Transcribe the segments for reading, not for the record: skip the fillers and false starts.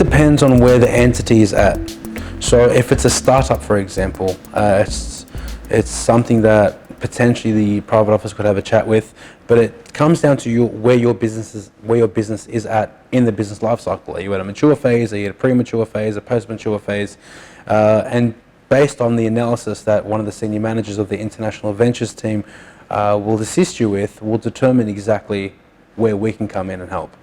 depends on where the entity is at. So if it's a startup, for example, it's something that potentially the private office could have a chat with, but it comes down to where your business is at in the business life cycle. Are you at a mature phase? Are you at a premature phase? A post-mature phase? And based on the analysis that one of the senior managers of the international ventures team will assist you with, will determine exactly where we can come in and help.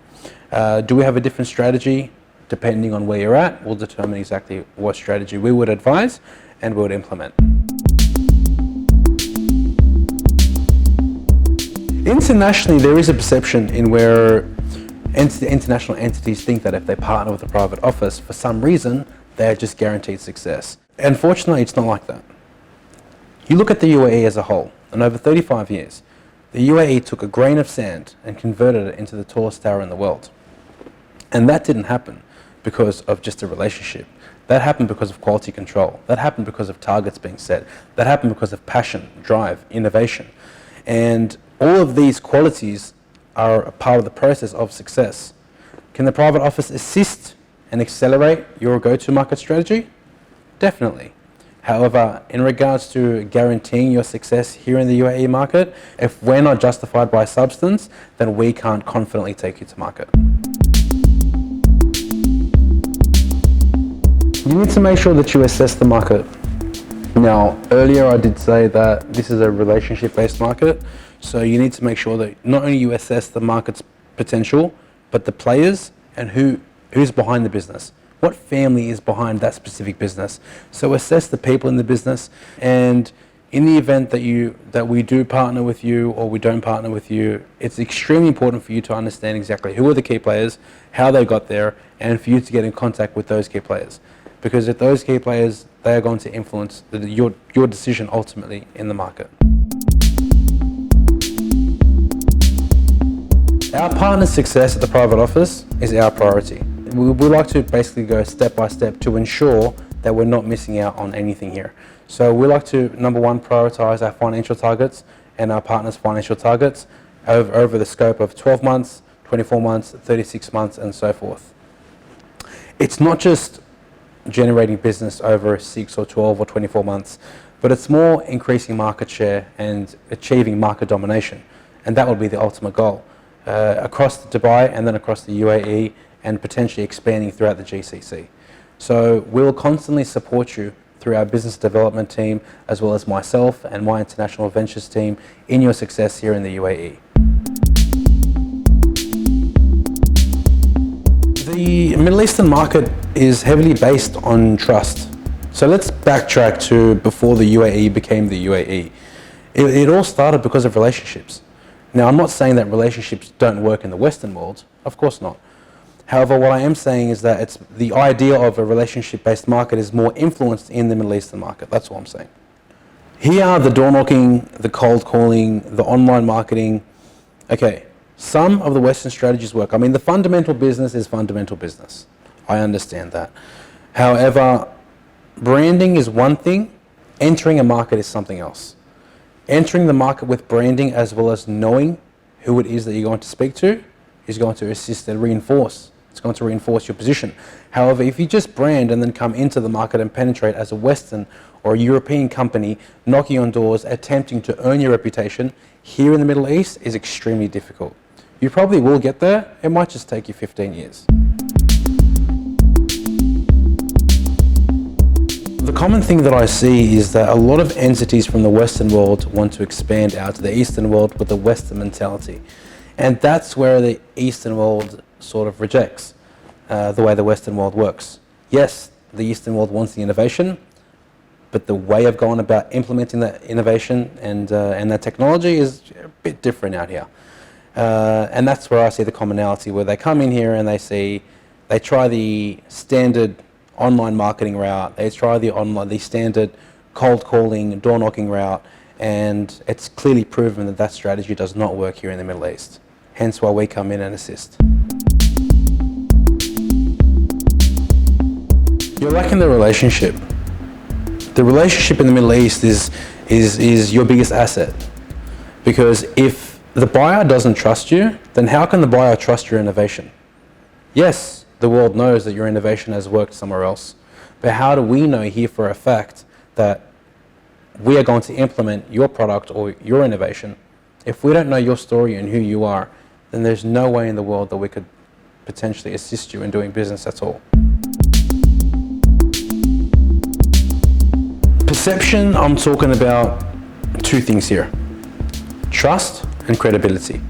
Do we have a different strategy? Depending on where you're at, we'll determine exactly what strategy we would advise and we would implement. Internationally, there is a perception in where international entities think that if they partner with a private office, for some reason, they are just guaranteed success. Unfortunately, it's not like that. You look at the UAE as a whole, and over 35 years, the UAE took a grain of sand and converted it into the tallest tower in the world. And that didn't happen because of just a relationship. That happened because of quality control. That happened because of targets being set. That happened because of passion, drive, innovation. And all of these qualities are a part of the process of success. Can the private office assist and accelerate your go-to-market strategy? Definitely. However, in regards to guaranteeing your success here in the UAE market, if we're not justified by substance, then we can't confidently take you to market. You need to make sure that you assess the market. Now, earlier I did say that this is a relationship-based market, so you need to make sure that not only you assess the market's potential, but the players and who's behind the business. What family is behind that specific business? So assess the people in the business, and in the event that we do partner with you or we don't partner with you, it's extremely important for you to understand exactly who are the key players, how they got there, and for you to get in contact with those key players. Because if those key players, they are going to influence your decision ultimately in the market. Our partner's success at the private office is our priority. We like to basically go step by step to ensure that we're not missing out on anything here. So we like to, number one, prioritize our financial targets and our partner's financial targets over the scope of 12 months, 24 months, 36 months, and so forth. It's not just generating business over 6 or 12 or 24 months, but it's more increasing market share and achieving market domination. And that would be the ultimate goal. Across Dubai and then across the UAE, and potentially expanding throughout the GCC. So we'll constantly support you through our business development team, as well as myself and my international ventures team in your success here in the UAE. The Middle Eastern market is heavily based on trust. So let's backtrack to before the UAE became the UAE. It all started because of relationships. Now, I'm not saying that relationships don't work in the Western world. Of course not. However, what I am saying is that the idea of a relationship-based market is more influenced in the Middle Eastern market. That's what I'm saying. Here are the door knocking, the cold calling, the online marketing. Okay, some of the Western strategies work. I mean, the fundamental business is fundamental business. I understand that. However, branding is one thing, entering a market is something else. Entering the market with branding as well as knowing who it is that you're going to speak to is going to assist and reinforce. It's going to reinforce your position. However, if you just brand and then come into the market and penetrate as a Western or a European company, knocking on doors, attempting to earn your reputation here in the Middle East is extremely difficult. You probably will get there. It might just take you 15 years. The common thing that I see is that a lot of entities from the Western world want to expand out to the Eastern world with a Western mentality. And that's where the Eastern world sort of rejects the way the Western world works. Yes, the Eastern world wants the innovation, but the way of going about implementing that innovation and that technology is a bit different out here. And that's where I see the commonality, where they come in here and they try the standard online marketing route, they try the standard cold calling, door knocking route, and it's clearly proven that that strategy does not work here in the Middle East. Hence why we come in and assist. You're lacking the relationship. The relationship in the Middle East is your biggest asset. Because if the buyer doesn't trust you, then how can the buyer trust your innovation? Yes, the world knows that your innovation has worked somewhere else. But how do we know here for a fact that we are going to implement your product or your innovation? If we don't know your story and who you are, then there's no way in the world that we could potentially assist you in doing business at all. Perception, I'm talking about two things here: trust and credibility.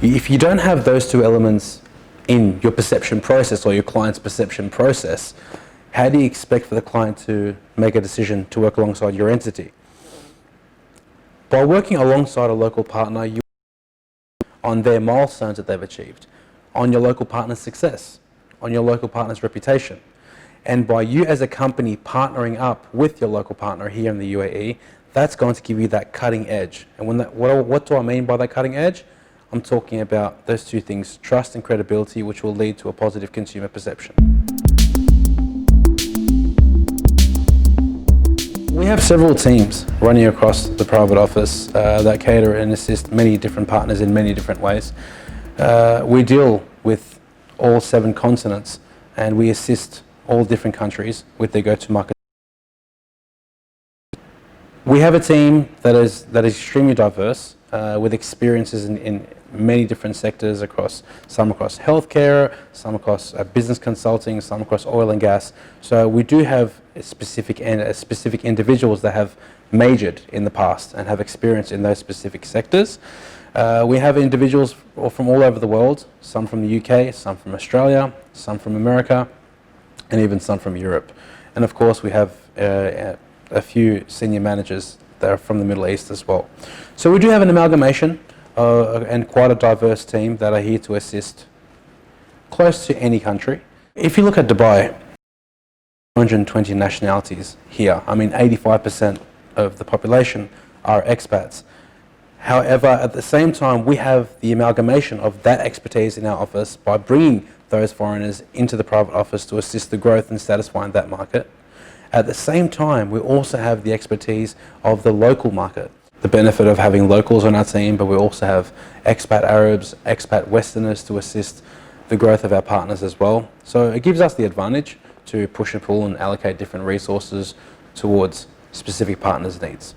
If you don't have those two elements in your perception process or your client's perception process, how do you expect for the client to make a decision to work alongside your entity? By working alongside a local partner, you on their milestones that they've achieved, on your local partner's success, on your local partner's reputation. And by you as a company partnering up with your local partner here in the UAE, that's going to give you that cutting edge. And what do I mean by that cutting edge? I'm talking about those two things: trust and credibility, which will lead to a positive consumer perception. We have several teams running across the private office that cater and assist many different partners in many different ways. We deal with all 7 continents, and we assist all different countries with their go-to-market. We have a team that is extremely diverse, with experiences in many different sectors, some across healthcare, some across business consulting, some across oil and gas. So we do have specific individuals that have majored in the past and have experience in those specific sectors. We have individuals from all over the world, some from the UK, some from Australia, some from America, and even some from Europe. And of course we have a few senior managers that are from the Middle East as well. So we do have an amalgamation and quite a diverse team that are here to assist close to any country. If you look at Dubai, 120 nationalities here. I mean, 85% of the population are expats. However, at the same time, we have the amalgamation of that expertise in our office by bringing those foreigners into the private office to assist the growth and satisfying that market. At the same time, we also have the expertise of the local market. The benefit of having locals on our team, but we also have expat Arabs, expat Westerners to assist the growth of our partners as well. So it gives us the advantage to push and pull and allocate different resources towards specific partners' needs.